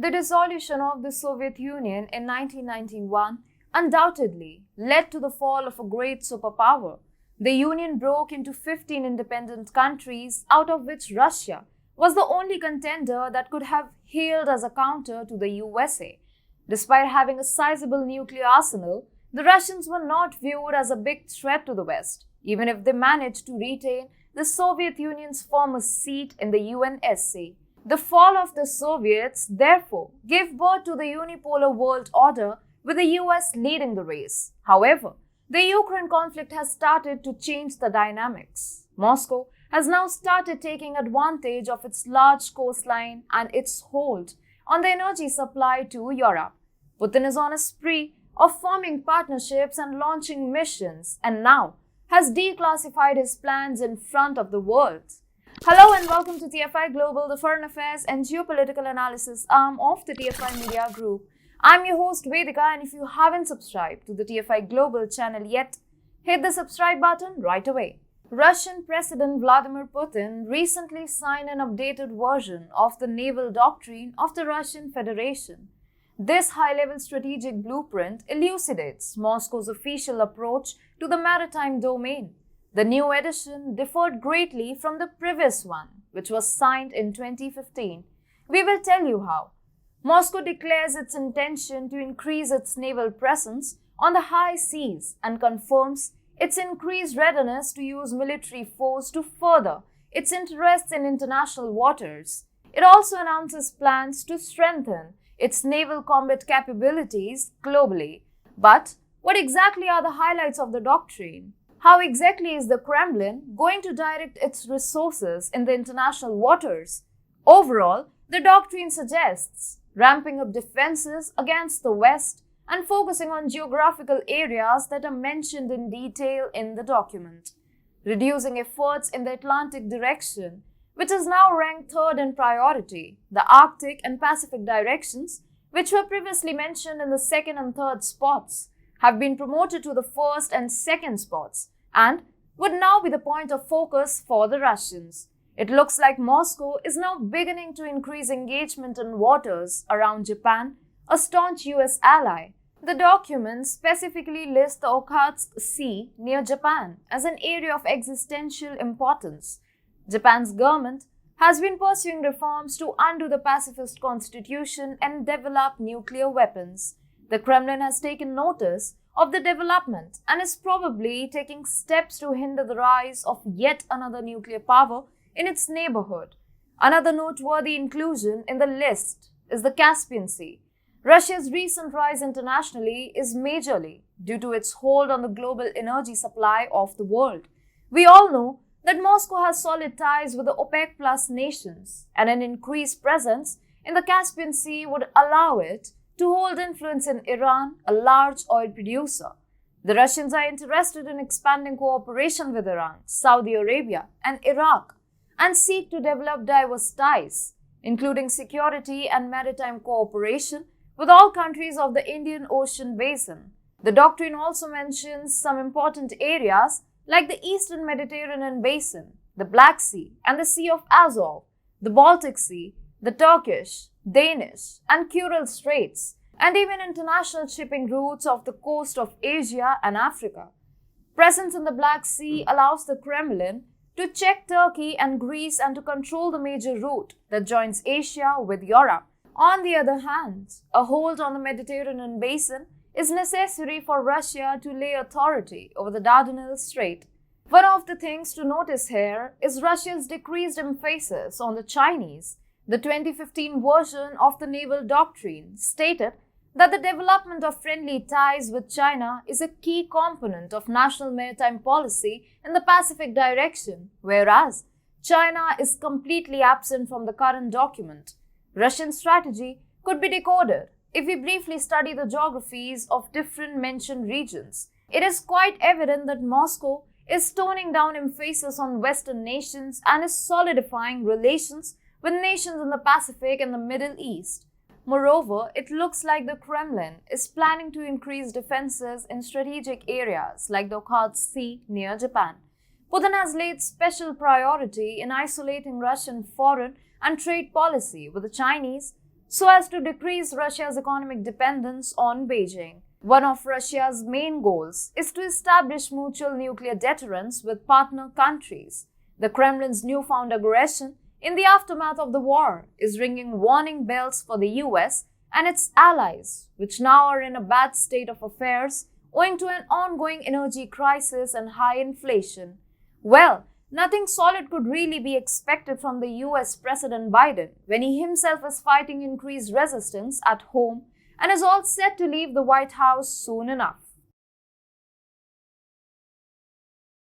The dissolution of the Soviet Union in 1991 undoubtedly led to the fall of a great superpower. The Union broke into 15 independent countries, out of which Russia was the only contender that could have hailed as a counter to the USA. Despite having a sizable nuclear arsenal, the Russians were not viewed as a big threat to the West, even if they managed to retain the Soviet Union's former seat in the UNSC. The fall of the Soviets, therefore, gave birth to the unipolar world order, with the US leading the race. However, the Ukraine conflict has started to change the dynamics. Moscow has now started taking advantage of its large coastline and its hold on the energy supply to Europe. Putin is on a spree of forming partnerships and launching missions, and now has declassified his plans in front of the world. Hello and welcome to TFI Global, the foreign affairs and geopolitical analysis arm of the TFI Media Group. I'm your host Vedika, and if you haven't subscribed to the TFI Global channel yet, hit the subscribe button right away. Russian President Vladimir Putin recently signed an updated version of the naval doctrine of the Russian Federation. This high-level strategic blueprint elucidates Moscow's official approach to the maritime domain. The new edition differed greatly from the previous one, which was signed in 2015. We will tell you how. Moscow declares its intention to increase its naval presence on the high seas and confirms its increased readiness to use military force to further its interests in international waters. It also announces plans to strengthen its naval combat capabilities globally. But what exactly are the highlights of the doctrine? How exactly is the Kremlin going to direct its resources in the international waters? Overall, the doctrine suggests ramping up defenses against the West and focusing on geographical areas that are mentioned in detail in the document, reducing efforts in the Atlantic direction, which is now ranked third in priority. The Arctic and Pacific directions, which were previously mentioned in the second and third spots, have been promoted to the first and second spots and would now be the point of focus for the Russians. It looks like Moscow is now beginning to increase engagement in waters around Japan, a staunch US ally. The document specifically lists the Okhotsk Sea near Japan as an area of existential importance. Japan's government has been pursuing reforms to undo the pacifist constitution and develop nuclear weapons. The Kremlin has taken notice of the development and is probably taking steps to hinder the rise of yet another nuclear power in its neighborhood. Another noteworthy inclusion in the list is the Caspian Sea. Russia's recent rise internationally is majorly due to its hold on the global energy supply of the world. We all know that Moscow has solid ties with the OPEC Plus nations, and an increased presence in the Caspian Sea would allow it to hold influence in Iran, a large oil producer. The Russians are interested in expanding cooperation with Iran, Saudi Arabia, and Iraq, and seek to develop diverse ties, including security and maritime cooperation with all countries of the Indian Ocean basin. The doctrine also mentions some important areas like the Eastern Mediterranean basin, the Black Sea and the Sea of Azov, the Baltic Sea, the Turkish, Danish, and Kuril Straits, and even international shipping routes off the coast of Asia and Africa. Presence in the Black Sea allows the Kremlin to check Turkey and Greece and to control the major route that joins Asia with Europe. On the other hand, a hold on the Mediterranean basin is necessary for Russia to lay authority over the Dardanelles Strait. One of the things to notice here is Russia's decreased emphasis on the Chinese. The 2015 version of the naval doctrine stated that the development of friendly ties with China is a key component of national maritime policy in the Pacific direction, whereas China is completely absent from the current document. Russian strategy could be decoded if we briefly study the geographies of different mentioned regions. It is quite evident that Moscow is toning down emphasis on Western nations and is solidifying relations with nations in the Pacific and the Middle East. Moreover, it looks like the Kremlin is planning to increase defenses in strategic areas like the Okhotsk Sea near Japan. Putin has laid special priority in isolating Russian foreign and trade policy with the Chinese, so as to decrease Russia's economic dependence on Beijing. One of Russia's main goals is to establish mutual nuclear deterrence with partner countries. The Kremlin's newfound aggression in the aftermath of the war is ringing warning bells for the US and its allies, which now are in a bad state of affairs owing to an ongoing energy crisis and high inflation. Well, nothing solid could really be expected from the US President Biden when he himself is fighting increased resistance at home and is all set to leave the White House soon enough.